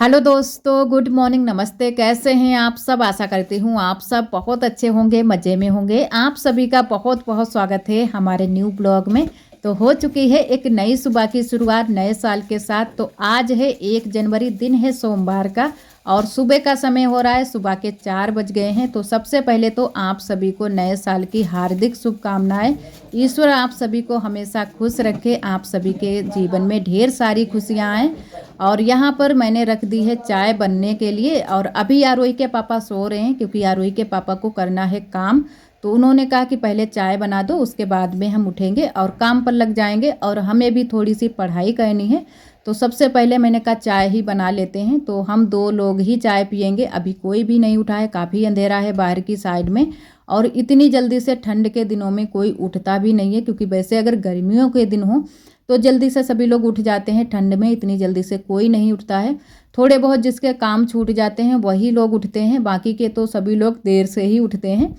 Hello दोस्तों, good morning, नमस्ते। कैसे हैं आप सब? आशा करती हूँ आप सब बहुत अच्छे होंगे, मज़े में होंगे। आप सभी का बहुत बहुत स्वागत है हमारे न्यू ब्लॉग में। तो हो चुकी है एक नई सुबह की शुरुआत नए साल के साथ। तो आज है 1 जनवरी, दिन है सोमवार का और सुबह का समय हो रहा है, सुबह के 4 बज गए हैं। तो सबसे पहले तो आप सभी को नए साल की हार्दिक शुभकामनाएं। ईश्वर आप सभी को हमेशा खुश रखे, आप सभी के जीवन में ढेर सारी खुशियाँ आएँ। और यहाँ पर मैंने रख दी है चाय बनने के लिए। और अभी आरोही के पापा सो रहे हैं क्योंकि आरोही के पापा को करना है काम। तो उन्होंने कहा कि पहले चाय बना दो, उसके बाद में हम उठेंगे और काम पर लग जाएंगे। और हमें भी थोड़ी सी पढ़ाई करनी है। तो सबसे पहले मैंने कहा चाय ही बना लेते हैं। तो हम 2 लोग ही चाय पियेंगे। अभी कोई भी नहीं उठा है, काफ़ी अंधेरा है बाहर की साइड में। और इतनी जल्दी से ठंड के दिनों में कोई उठता भी नहीं है, क्योंकि वैसे अगर गर्मियों के दिन हो तो जल्दी से सभी लोग उठ जाते हैं। ठंड में इतनी जल्दी से कोई नहीं उठता है। थोड़े बहुत जिसके काम छूट जाते हैं वही लोग उठते हैं, बाकी के तो सभी लोग देर से ही उठते हैं।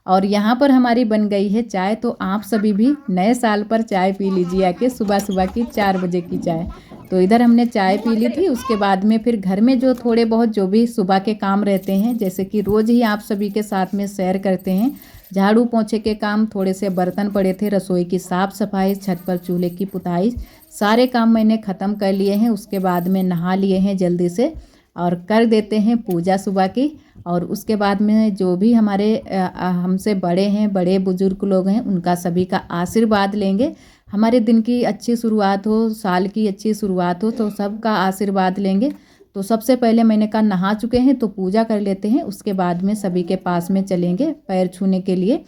और यहाँ पर हमारी बन गई है चाय। तो आप सभी भी नए साल पर चाय पी लीजिए आके, सुबह सुबह की 4 बजे की चाय। तो इधर हमने चाय पी ली थी। उसके बाद में फिर घर में जो थोड़े बहुत जो भी सुबह के काम रहते हैं, जैसे कि रोज़ ही आप सभी के साथ में शेयर करते हैं, झाड़ू पोंछे के काम, थोड़े से बर्तन पड़े थे, रसोई की साफ़ सफाई, छत पर चूल्हे की पुताई, सारे काम मैंने ख़त्म कर लिए हैं। उसके बाद में नहा लिए हैं जल्दी से और कर देते हैं पूजा सुबह की। और उसके बाद में जो भी हमारे हमसे बड़े हैं, बड़े बुजुर्ग लोग हैं, उनका सभी का आशीर्वाद लेंगे। हमारे दिन की अच्छी शुरुआत हो, साल की अच्छी शुरुआत हो, तो सबका आशीर्वाद लेंगे। तो सबसे पहले मैंने कहा नहा चुके हैं तो पूजा कर लेते हैं, उसके बाद में सभी के पास में चलेंगे पैर छूने के लिए।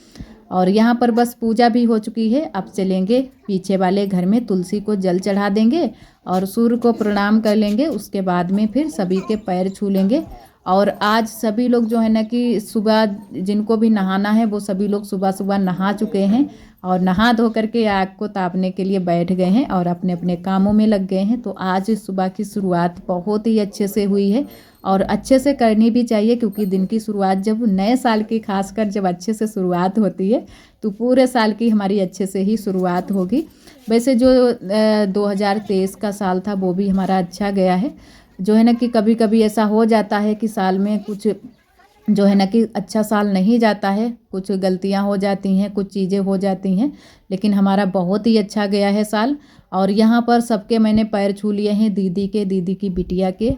और यहाँ पर बस पूजा भी हो चुकी है। अब चलेंगे पीछे वाले घर में, तुलसी को जल चढ़ा देंगे और सूर्य को प्रणाम कर लेंगे। उसके बाद में फिर सभी के पैर छू लेंगे। और आज सभी लोग जो है ना कि सुबह जिनको भी नहाना है वो सभी लोग सुबह सुबह नहा चुके हैं और नहा धो करके आग को तापने के लिए बैठ गए हैं और अपने अपने कामों में लग गए हैं। तो आज सुबह की शुरुआत बहुत ही अच्छे से हुई है और अच्छे से करनी भी चाहिए, क्योंकि दिन की शुरुआत जब नए साल की, खासकर जब अच्छे से शुरुआत होती है तो पूरे साल की हमारी अच्छे से ही शुरुआत होगी। वैसे जो 2023 का साल था वो भी हमारा अच्छा गया है। जो है ना कि कभी कभी ऐसा हो जाता है कि साल में कुछ जो है ना कि अच्छा साल नहीं जाता है, कुछ गलतियां हो जाती हैं, कुछ चीज़ें हो जाती हैं, लेकिन हमारा बहुत ही अच्छा गया है साल। और यहाँ पर सबके मैंने पैर छू लिए हैं, दीदी के, दीदी की बिटिया के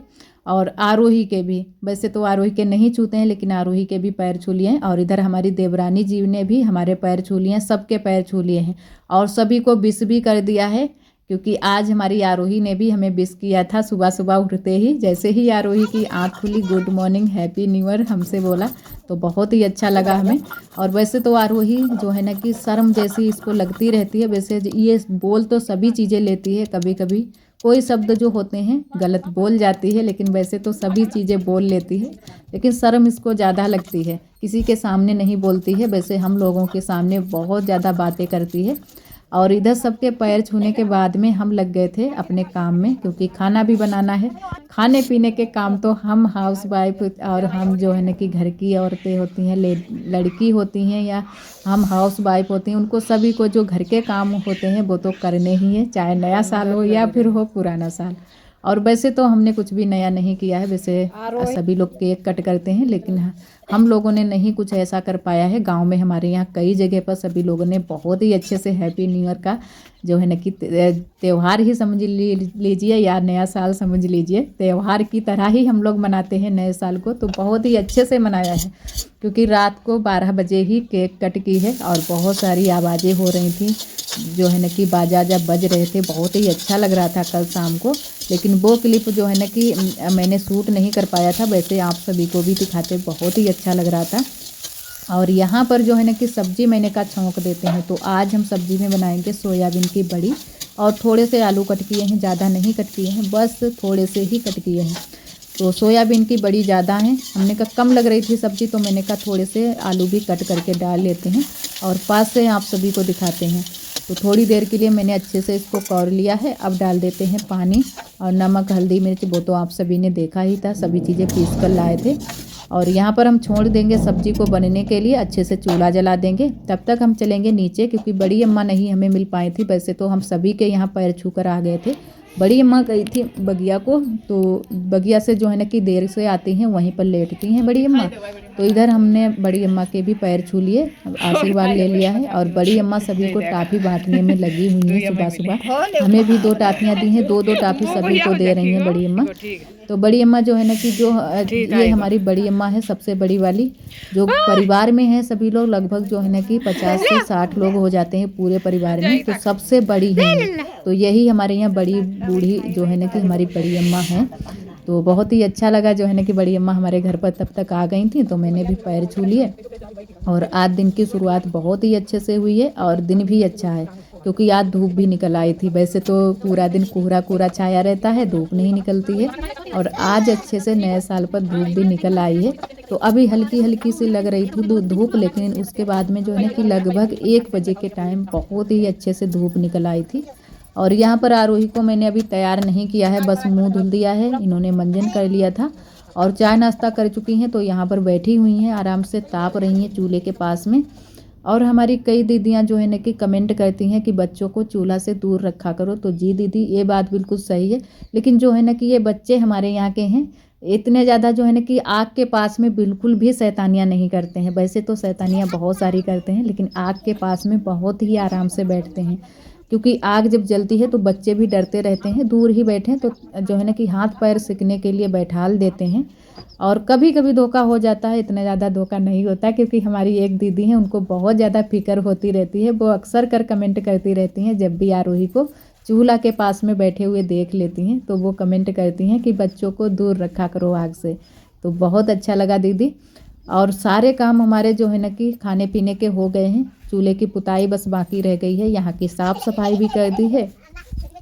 और आरोही के भी। वैसे तो आरोही के नहीं छूते हैं, लेकिन आरोही के भी पैर छू लिए हैं। और इधर हमारी देवरानी जी ने भी हमारे पैर छू लिए हैं, सबके पैर छू लिए हैं और सभी को विश भी कर दिया है, क्योंकि आज हमारी आरोही ने भी हमें विश किया था। सुबह सुबह उठते ही जैसे ही आरोही की आँख खुली, good morning, happy new year हमसे बोला, तो बहुत ही अच्छा लगा हमें। और वैसे तो आरोही जो है ना कि शर्म जैसी इसको लगती रहती है, वैसे ये बोल तो सभी चीज़ें लेती है, कभी कभी कोई शब्द जो होते हैं गलत बोल जाती है, लेकिन वैसे तो सभी चीज़ें बोल लेती है, लेकिन शर्म इसको ज़्यादा लगती है, किसी के सामने नहीं बोलती है। वैसे हम लोगों के सामने बहुत ज़्यादा बातें करती है। और इधर सबके पैर छूने के बाद में हम लग गए थे अपने काम में, क्योंकि खाना भी बनाना है। खाने पीने के काम तो हम हाउस वाइफ और हम जो है ना कि घर की औरतें होती हैं, लड़की होती हैं या हम हाउस वाइफ होती हैं, उनको सभी को जो घर के काम होते हैं वो तो करने ही है, चाहे नया साल हो या फिर हो पुराना साल। और वैसे तो हमने कुछ भी नया नहीं किया है, वैसे सभी लोग केक कट करते हैं, लेकिन हम लोगों ने नहीं कुछ ऐसा कर पाया है। गांव में हमारे यहाँ कई जगह पर सभी लोगों ने बहुत ही अच्छे से हैप्पी न्यू ईयर का जो है ना कि त्यौहार ही समझ लीजिए या नया साल समझ लीजिए, त्यौहार की तरह ही हम लोग मनाते हैं नए साल को। तो बहुत ही अच्छे से मनाया है, क्योंकि रात को 12 बजे ही केक कट की है और बहुत सारी आवाज़ें हो रही थी, जो है ना कि बाजा जब बज रहे थे, बहुत ही अच्छा लग रहा था कल शाम को। लेकिन वो क्लिप जो है ना कि मैंने शूट नहीं कर पाया था, वैसे आप सभी को भी दिखाते बहुत ही अच्छा लग रहा था। और यहाँ पर जो है ना कि सब्ज़ी मैंने कहा छौंक देते हैं, तो आज हम सब्ज़ी में बनाएंगे सोयाबीन की बड़ी। और थोड़े से आलू कट किए हैं, ज़्यादा नहीं कट किए हैं, बस थोड़े से ही कट किए हैं। तो सोयाबीन की बड़ी ज़्यादा हैं, हमने कहा कम लग रही थी सब्ज़ी, तो मैंने कहा थोड़े से आलू भी कट करके डाल लेते हैं और पास से आप सभी को दिखाते हैं। तो थोड़ी देर के लिए मैंने अच्छे से इसको कौर लिया है। अब डाल देते हैं पानी और नमक, हल्दी, मिर्च, वो तो आप सभी ने देखा ही था, सभी चीज़ें पीस कर लाए थे। और यहाँ पर हम छोड़ देंगे सब्जी को बनने के लिए, अच्छे से चूल्हा जला देंगे। तब तक हम चलेंगे नीचे, क्योंकि बड़ी अम्मा नहीं हमें मिल पाई थी। वैसे तो हम सभी के यहाँ पैर छू कर आ गए थे, बड़ी अम्मा गई थी बगिया को, तो बगिया से जो है ना कि देर से आती हैं, वहीं पर लेटती हैं बड़ी अम्मा। तो इधर हमने बड़ी अम्मा के भी पैर छू लिए, आशीर्वाद ले लिया है। और बड़ी अम्मा सभी को टाफ़ी बांटने में लगी हुई हैं। सुबह सुबह हमें भी 2 टाफ़ियाँ दी हैं, 2-2 टाफ़ी सभी को दे रही हैं बड़ी अम्मा। तो बड़ी अम्मा जो है ना कि जो ये हमारी बड़ी अम्मा है सबसे बड़ी वाली, जो परिवार में है सभी लोग लगभग जो है ना कि 50 से 60 लोग हो जाते हैं पूरे परिवार में, तो सबसे बड़ी है ये। तो यही हमारे यहाँ बड़ी बूढ़ी जो है ना कि हमारी बड़ी अम्मा हैं। तो बहुत ही अच्छा लगा जो है ना कि बड़ी अम्मा हमारे घर पर तब तक आ गई थी, तो मैंने भी पैर छू लिए। और आज दिन की शुरुआत बहुत ही अच्छे से हुई है और दिन भी अच्छा है, क्योंकि आज धूप भी निकल आई थी। वैसे तो पूरा दिन कोहरा कोहरा छाया रहता है, धूप नहीं निकलती है, और आज अच्छे से नए साल पर धूप भी निकल आई है। तो अभी हल्की हल्की सी लग रही थी धूप, लेकिन उसके बाद में जो है ना कि लगभग 1 बजे के टाइम बहुत ही अच्छे से धूप निकल आई थी। और यहाँ पर आरोही को मैंने अभी तैयार नहीं किया है, बस मुंह धुल दिया है, इन्होंने मंजन कर लिया था और चाय नाश्ता कर चुकी हैं। तो यहाँ पर बैठी हुई हैं, आराम से ताप रही हैं चूल्हे के पास में। और हमारी कई दीदियाँ जो है ना कि कमेंट करती हैं कि बच्चों को चूल्हा से दूर रखा करो। तो जी दीदी, ये बात बिल्कुल सही है, लेकिन जो है ना कि ये बच्चे हमारे यहाँ के हैं, इतने ज़्यादा जो है ना कि आग के पास में बिल्कुल भी शैतानियाँ नहीं करते हैं। वैसे तो शैतानियाँ बहुत सारी करते हैं, लेकिन आग के पास में बहुत ही आराम से बैठते हैं, क्योंकि आग जब जलती है तो बच्चे भी डरते रहते हैं। दूर ही बैठें तो जो है ना कि हाथ पैर सेकने के लिए बैठाल देते हैं। और कभी कभी धोखा हो जाता है, इतना ज़्यादा धोखा नहीं होता, क्योंकि हमारी एक दीदी हैं, उनको बहुत ज़्यादा फिक्र होती रहती है। वो अक्सर कर कमेंट करती रहती हैं, जब भी आरोही को चूल्हा के पास में बैठे हुए देख लेती हैं तो वो कमेंट करती हैं कि बच्चों को दूर रखा करो आग से। तो बहुत अच्छा लगा दीदी। और सारे काम हमारे जो है ना कि खाने पीने के हो गए हैं, चूल्हे की पुताई बस बाकी रह गई है, यहाँ की साफ़ सफाई भी कर दी है।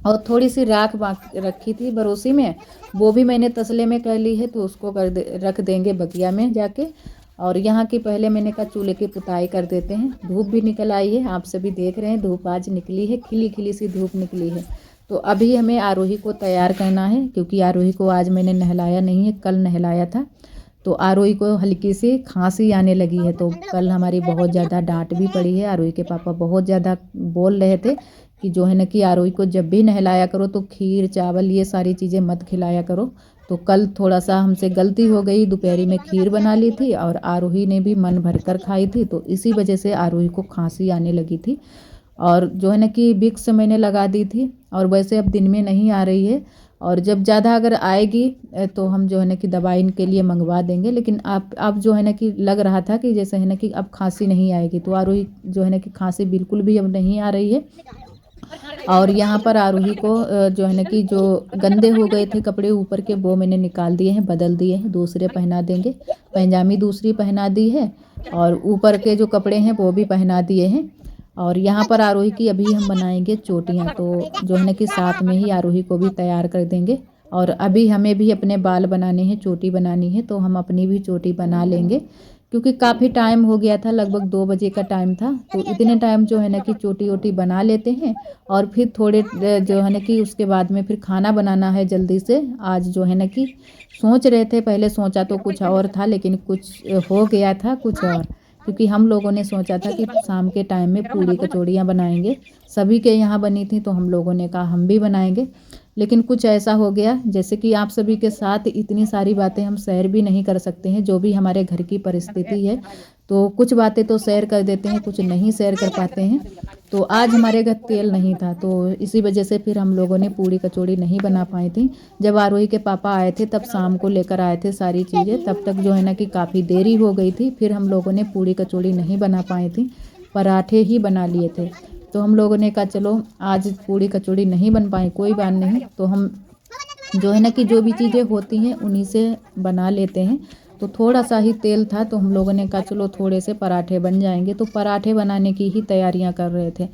और थोड़ी सी राख बाकी रखी थी बरोसी में, वो भी मैंने तसले में कर ली है, तो उसको रख देंगे बगिया में जाके। और यहाँ की पहले मैंने कहा चूल्हे की पुताई कर देते हैं। धूप भी निकल आई है, आप सभी देख रहे हैं, धूप आज निकली है, खिली खिली सी धूप निकली है। तो अभी हमें आरोही को तैयार करना है, क्योंकि आरोही को आज मैंने नहलाया नहीं है, कल नहलाया था। तो आरोही को हल्की सी खांसी आने लगी है, तो कल हमारी बहुत ज़्यादा डांट भी पड़ी है। आरोही के पापा बहुत ज़्यादा बोल रहे थे कि जो है ना कि आरोही को जब भी नहलाया करो तो खीर चावल ये सारी चीज़ें मत खिलाया करो। तो कल थोड़ा सा हमसे गलती हो गई, दोपहरी में खीर बना ली थी और आरोही ने भी मन भर कर खाई थी, तो इसी वजह से आरोही को खांसी आने लगी थी। और जो है ना कि विक्स मैंने लगा दी थी, और वैसे अब दिन में नहीं आ रही है, और जब ज़्यादा अगर आएगी तो हम जो है ना कि दवाई इनके लिए मंगवा देंगे। लेकिन आप अब जो है ना कि लग रहा था कि जैसे है ना कि अब खांसी नहीं आएगी, तो आरोही जो है ना कि खांसी बिल्कुल भी अब नहीं आ रही है। और यहाँ पर आरोही को जो है ना कि जो गंदे हो गए थे कपड़े ऊपर के, वो मैंने निकाल दिए हैं, बदल दिए हैं, दूसरे पहना देंगे। पैजामी दूसरी पहना दी है, और ऊपर के जो कपड़े हैं वो भी पहना दिए हैं। और यहाँ पर आरोही की अभी हम बनाएंगे चोटियाँ, तो जो है ना कि साथ में ही आरोही को भी तैयार कर देंगे। और अभी हमें भी अपने बाल बनाने हैं, चोटी बनानी है, तो हम अपनी भी चोटी बना लेंगे, क्योंकि काफ़ी टाइम हो गया था, लगभग 2 बजे का टाइम था। तो इतने टाइम जो है ना कि चोटी वोटी बना लेते हैं, और फिर थोड़े जो है ना कि उसके बाद में फिर खाना बनाना है जल्दी से। आज जो है ना कि सोच रहे थे, पहले सोचा तो कुछ और था, लेकिन कुछ हो गया था कुछ और, क्योंकि हम लोगों ने सोचा था कि शाम के टाइम में पूड़ी कचौड़ियाँ बनाएंगे, सभी के यहाँ बनी थी, तो हम लोगों ने कहा हम भी बनाएंगे। लेकिन कुछ ऐसा हो गया, जैसे कि आप सभी के साथ इतनी सारी बातें हम शेयर भी नहीं कर सकते हैं, जो भी हमारे घर की परिस्थिति है। तो कुछ बातें तो शेयर कर देते हैं, कुछ नहीं शेयर कर पाते हैं। तो आज हमारे घर तेल नहीं था, तो इसी वजह से फिर हम लोगों ने पूड़ी कचौड़ी नहीं बना पाई थी। जब आरोही के पापा आए थे तब शाम को लेकर आए थे सारी चीज़ें, तब तक जो है ना कि काफ़ी देरी हो गई थी, फिर हम लोगों ने पूड़ी कचौड़ी नहीं बना पाई थी, पराठे ही बना लिए थे। तो हम लोगों ने कहा चलो आज पूड़ी कचौड़ी नहीं बन पाई, कोई बात नहीं, तो हम जो है ना कि जो भी चीज़ें होती हैं उन्हीं से बना लेते हैं। तो थोड़ा सा ही तेल था, तो हम लोगों ने कहा चलो थोड़े से पराठे बन जाएंगे, तो पराठे बनाने की ही तैयारियां कर रहे थे।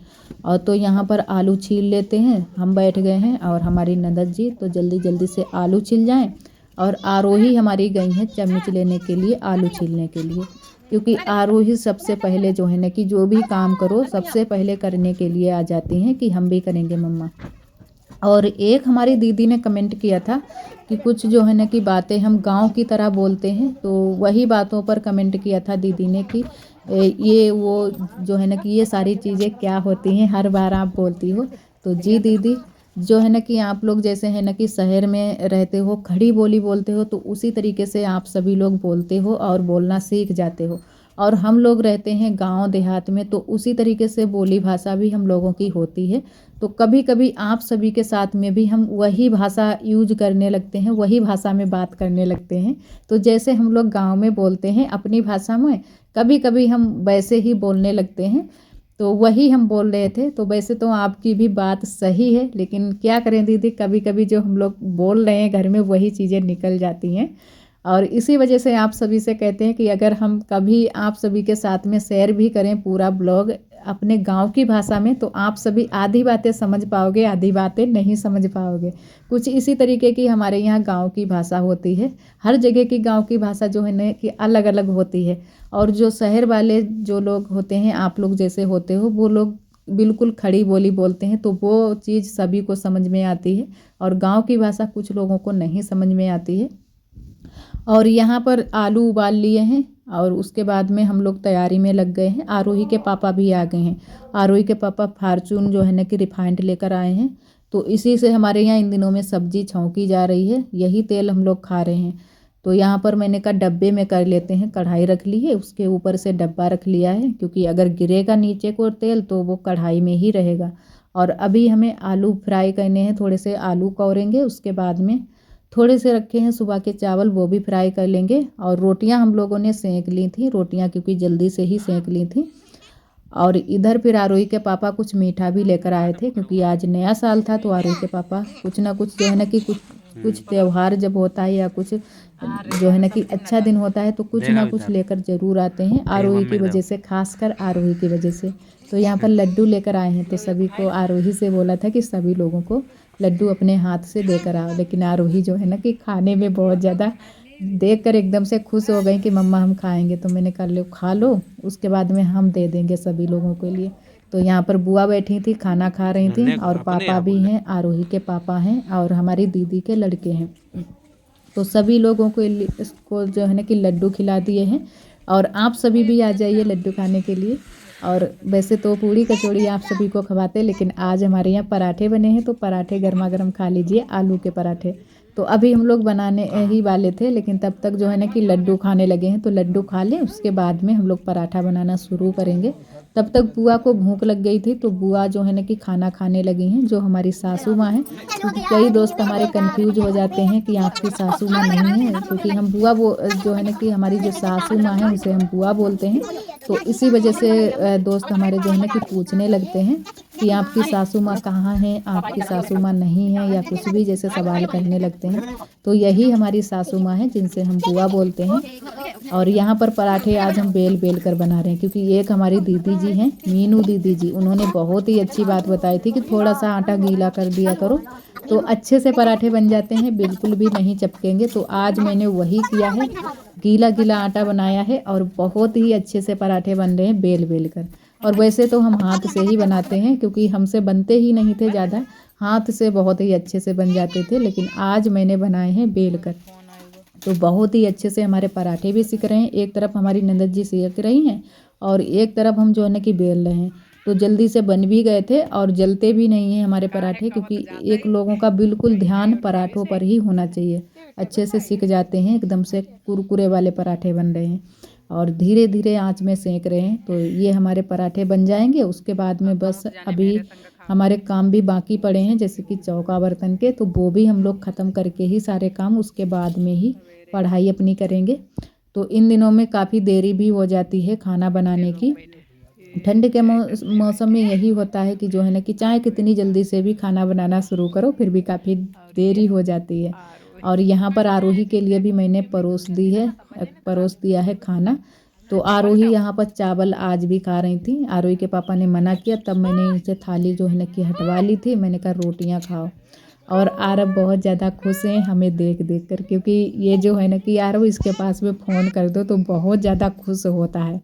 और तो यहाँ पर आलू छील लेते हैं, हम बैठ गए हैं, और हमारी ननद जी तो जल्दी जल्दी से आलू छिल जाएं। और आरोही हमारी गई हैं चम्मच लेने के लिए, आलू छीलने के लिए, क्योंकि आरोही सबसे पहले जो है ना कि जो भी काम करो सबसे पहले करने के लिए आ जाती हैं कि हम भी करेंगे मम्मा। और एक हमारी दीदी ने कमेंट किया था कि कुछ जो है ना कि बातें हम गांव की तरह बोलते हैं, तो वही बातों पर कमेंट किया था दीदी ने कि ये वो जो है ना कि ये सारी चीज़ें क्या होती हैं, हर बार आप बोलती हो। तो जी दीदी, जो है ना कि आप लोग जैसे है ना कि शहर में रहते हो, खड़ी बोली बोलते हो, तो उसी तरीके से आप सभी लोग बोलते हो और बोलना सीख जाते हो। और हम लोग रहते हैं गांव देहात में, तो उसी तरीके से बोली भाषा भी हम लोगों की होती है। तो कभी कभी आप सभी के साथ में भी हम वही भाषा यूज करने लगते हैं, वही भाषा में बात करने लगते हैं। तो जैसे हम लोग गांव में बोलते हैं अपनी भाषा में, कभी कभी हम वैसे ही बोलने लगते हैं। तो वही हम बोल रहे थे। तो वैसे तो आपकी भी बात सही है, लेकिन क्या करें दीदी, कभी कभी जो हम लोग बोल रहे हैं घर में वही चीज़ें निकल जाती हैं। और इसी वजह से आप सभी से कहते हैं कि अगर हम कभी आप सभी के साथ में शेयर भी करें पूरा ब्लॉग अपने गांव की भाषा में, तो आप सभी आधी बातें समझ पाओगे, आधी बातें नहीं समझ पाओगे। कुछ इसी तरीके की हमारे यहाँ गांव की भाषा होती है। हर जगह की गांव की भाषा जो है ना कि अलग अलग होती है। और जो शहर वाले जो लोग होते हैं, आप लोग जैसे होते हो, वो लोग बिल्कुल खड़ी बोली बोलते हैं, तो वो चीज़ सभी को समझ में आती है। और गांव की भाषा कुछ लोगों को नहीं समझ में आती है। और यहाँ पर आलू उबाल लिए हैं और उसके बाद में हम लोग तैयारी में लग गए हैं। आरोही के पापा भी आ गए हैं। आरोही के पापा फार्चून जो है ना कि रिफाइंड लेकर आए हैं। तो इसी से हमारे यहाँ इन दिनों में सब्जी छौंकी जा रही है, यही तेल हम लोग खा रहे हैं। तो यहाँ पर मैंने कहा डब्बे में कर लेते हैं, कढ़ाई रख ली है, उसके ऊपर से डब्बा रख लिया है, क्योंकि अगर गिरेगा नीचे को तेल तो वो कढ़ाई में ही रहेगा। और अभी हमें आलू फ्राई करने हैं, थोड़े से आलू कौरेंगे, उसके बाद में थोड़े से रखे हैं सुबह के चावल, वो भी फ्राई कर लेंगे। और रोटियां हम लोगों ने सेंक ली थी, रोटियां क्योंकि जल्दी से ही सेंक ली थी। और इधर फिर आरोही के पापा कुछ मीठा भी लेकर आए थे, क्योंकि आज नया साल था। तो आरोही के पापा कुछ ना कुछ जो है ना कि कुछ कुछ त्यौहार जब होता है या कुछ जो है ना कि अच्छा दिन होता है, तो कुछ ना कुछ लेकर ज़रूर आते हैं, आरोही की वजह से, खासकर आरोही की वजह से। तो यहाँ पर लड्डू लेकर आए हैं, तो सभी को आरोही से बोला था कि सभी लोगों को लड्डू अपने हाथ से देकर आओ। लेकिन आरोही जो है ना कि खाने में बहुत ज़्यादा देख कर एकदम से खुश हो गई कि मम्मा हम खाएंगे। तो मैंने कहा लो खा लो, उसके बाद में हम दे देंगे सभी लोगों के लिए। तो यहाँ पर बुआ बैठी थी, खाना खा रही थी, और पापा भी हैं, आरोही के पापा हैं और हमारी दीदी के लड़के हैं। तो सभी लोगों को इसको जो है ना कि लड्डू खिला दिए हैं। और आप सभी भी आ जाइए लड्डू खाने के लिए। और वैसे तो पूड़ी कचौड़ी आप सभी को खवाते, लेकिन आज हमारे यहाँ पराठे बने हैं, तो पराठे गर्मा गर्म खा लीजिए, आलू के पराठे। तो अभी हम लोग बनाने ही वाले थे, लेकिन तब तक जो है ना कि लड्डू खाने लगे हैं। तो लड्डू खा लें, उसके बाद में हम लोग पराठा बनाना शुरू करेंगे। तब तक बुआ को भूख लग गई थी, तो बुआ जो है ना कि खाना खाने लगी हैं, जो हमारी सासू माँ हैं। क्योंकि कई दोस्त हमारे कंफ्यूज हो जाते हैं कि आपकी सासू माँ नहीं है, क्योंकि हम बुआ वो जो है ना कि हमारी जो सासू माँ है उसे हम बुआ बोलते हैं। तो इसी वजह से दोस्त हमारे जो है ना कि पूछने लगते हैं कि आपकी सासू माँ कहाँ है, आपकी सासू माँ नहीं है, या कुछ भी जैसे सवाल करने लगते हैं। तो यही हमारी सासू माँ है, जिनसे हम बुआ बोलते हैं। और यहाँ पर पराठे आज हम बेल बेल कर बना रहे हैं, क्योंकि एक हमारी दीदी जी हैं, मीनू दीदी जी, उन्होंने बहुत ही अच्छी बात बताई थी कि थोड़ा सा आटा गीला कर दिया करो, तो अच्छे से पराठे बन जाते हैं, बिल्कुल भी नहीं चिपकेंगे। तो आज मैंने वही किया है, गीला गीला आटा बनाया है और बहुत ही अच्छे से पराठे बन रहे हैं बेल बेल कर। और वैसे तो हम हाथ से ही बनाते हैं, क्योंकि हमसे बनते ही नहीं थे ज़्यादा, हाथ से बहुत ही अच्छे से बन जाते थे, लेकिन आज मैंने बनाए हैं बेल कर। तो बहुत ही अच्छे से हमारे पराठे भी सिक रहे हैं। एक तरफ हमारी नंदन जी सेक रही हैं और एक तरफ हम जो है ना कि बेल रहे हैं। तो जल्दी से बन भी गए थे और जलते भी नहीं हैं हमारे पराठे, क्योंकि एक लोगों का बिल्कुल ध्यान पराठों पर ही होना चाहिए। अच्छे से सिक जाते हैं, एकदम से कुरकुरे वाले पराठे बन रहे हैं और धीरे धीरे आंच में सेक रहे हैं। तो ये हमारे पराठे बन जाएंगे। उसके बाद में बस अभी हमारे काम भी बाकी पड़े हैं, जैसे कि चौका बर्तन के, तो वो भी हम लोग ख़त्म करके ही सारे काम उसके बाद में ही पढ़ाई अपनी करेंगे। तो इन दिनों में काफ़ी देरी भी हो जाती है खाना बनाने की। ठंड के मौसम में यही होता है कि जो है ना कि चाहे कितनी जल्दी से भी खाना बनाना शुरू करो, फिर भी काफ़ी देरी हो जाती है। और यहाँ पर आरोही के लिए भी मैंने परोस दिया है खाना। तो आरोही यहाँ पर चावल आज भी खा रही थी। आरोही के पापा ने मना किया, तब मैंने इनसे थाली जो है ना कि हटवा ली थी। मैंने कहा रोटियाँ खाओ। और आरव बहुत ज़्यादा खुश हैं हमें देख देख कर, क्योंकि ये जो है ना कि आरव इसके पास में फ़ोन कर दो तो बहुत ज़्यादा खुश होता है।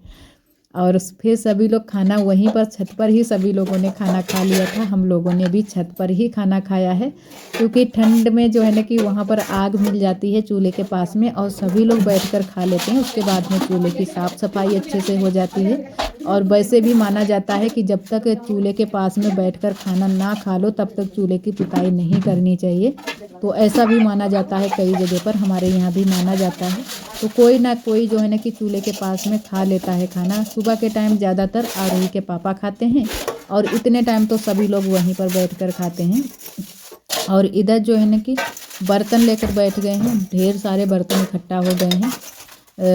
और फिर सभी लोग खाना वहीं पर छत पर ही सभी लोगों ने खाना खा लिया था। हम लोगों ने भी छत पर ही खाना खाया है, क्योंकि ठंड में जो है ना कि वहाँ पर आग मिल जाती है चूल्हे के पास में और सभी लोग बैठकर खा लेते हैं। उसके बाद में चूल्हे की साफ़ सफाई अच्छे से हो जाती है। और वैसे भी माना जाता है कि जब तक चूल्हे के पास में बैठकर खाना ना खा लो तब तक चूल्हे की पुताई नहीं करनी चाहिए। तो ऐसा भी माना जाता है, कई जगह पर हमारे यहाँ भी माना जाता है। तो कोई ना कोई जो है ना कि चूल्हे के पास में खा लेता है खाना। सुबह के टाइम ज़्यादातर आरोही के पापा खाते हैं और इतने टाइम तो सभी लोग वहीं पर बैठकर खाते हैं। और इधर जो है ना कि बर्तन लेकर बैठ गए हैं, ढेर सारे बर्तन इकट्ठा हो गए हैं।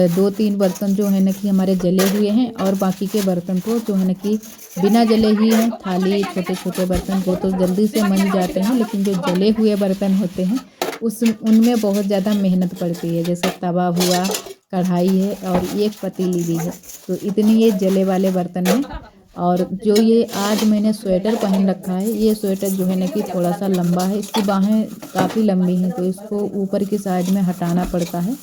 2-3 बर्तन जो है ना कि हमारे जले हुए हैं और बाकी के बर्तन तो जो है ना कि बिना जले ही हैं। थाली, छोटे छोटे बर्तन वो तो जल्दी से मंज जाते हैं, लेकिन जो जले हुए बर्तन होते हैं उनमें बहुत ज़्यादा मेहनत पड़ती है। जैसे तवा हुआ, कढ़ाई है और एक पतीली भी है। तो इतनी ये जले वाले बर्तन हैं। और जो ये आज मैंने स्वेटर पहन रखा है, ये स्वेटर जो है ना कि थोड़ा सा लंबा है, इसकी बाहें काफ़ी लंबी हैं तो इसको ऊपर की साइड में हटाना पड़ता है।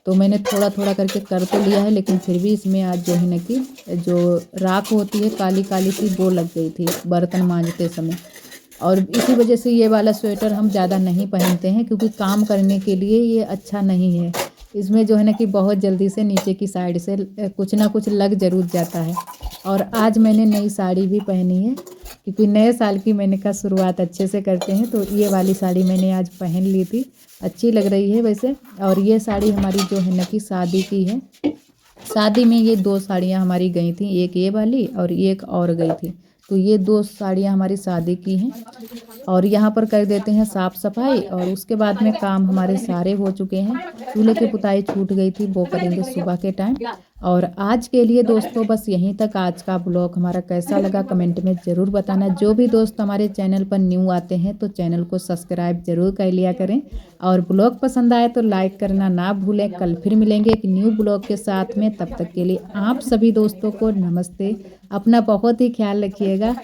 तो मैंने थोड़ा थोड़ा करके कर तो लिया है, लेकिन फिर भी इसमें आज जो है ना कि जो राख होती है काली काली सी वो लग गई थी बर्तन मांजते समय। और इसी वजह से ये वाला स्वेटर हम ज़्यादा नहीं पहनते हैं, क्योंकि काम करने के लिए ये अच्छा नहीं है। इसमें जो है ना कि बहुत जल्दी से नीचे की साइड से कुछ ना कुछ लग ज़रूर जाता है। और आज मैंने नई साड़ी भी पहनी है, क्योंकि नए साल की मैंने कहा शुरुआत अच्छे से करते हैं, तो ये वाली साड़ी मैंने आज पहन ली थी। अच्छी लग रही है वैसे। और ये साड़ी हमारी जो है ना कि शादी की है। शादी में ये 2 साड़ियाँ हमारी गई थी, एक ये वाली और एक और गई थी। तो ये 2 साड़ियाँ हमारी शादी की हैं। और यहाँ पर कर देते हैं साफ़ सफाई और उसके बाद में काम हमारे सारे हो चुके हैं। चूल्हे की पुताई छूट गई थी, वो करेंगे सुबह के टाइम। और आज के लिए दोस्तों बस यहीं तक। आज का ब्लॉग हमारा कैसा लगा कमेंट में ज़रूर बताना। जो भी दोस्त हमारे चैनल पर न्यू आते हैं तो चैनल को सब्सक्राइब ज़रूर कर लिया करें। और ब्लॉग पसंद आए तो लाइक करना ना भूलें। कल फिर मिलेंगे एक न्यू ब्लॉग के साथ में। तब तक के लिए आप सभी दोस्तों को नमस्ते। अपना बहुत ही ख्याल रखिएगा।